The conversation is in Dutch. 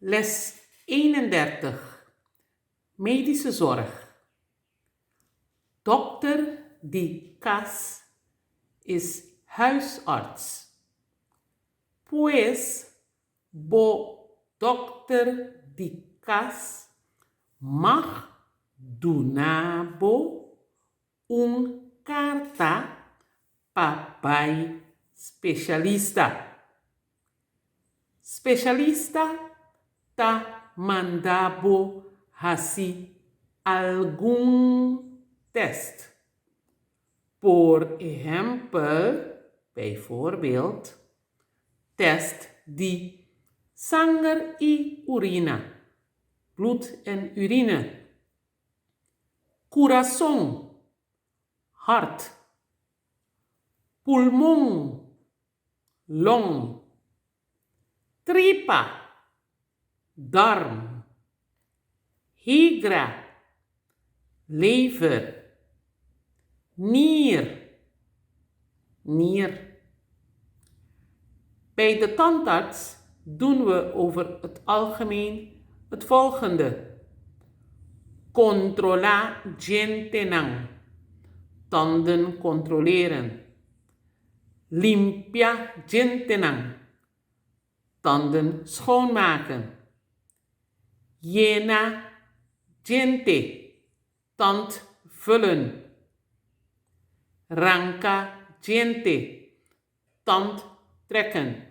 Les 31. Medische zorg. Dokter Di Cas is huisarts. Pues, bo Dokter Di Cas mag donabo un carta papai specialista. Specialista ta mandabo hasi algum test. Por ejemplo, bijvoorbeeld, test die zanger y urina, bloed en urine, corazón, hart, pulmón, long, tripa, darm, higra, lever, nier. Bij de tandarts doen we over het algemeen het volgende. Controla gentenang. Tanden controleren. Limpia gentenang. Tanden schoonmaken. Llena gente. Tand vullen. Ranka gente. Tand trekken.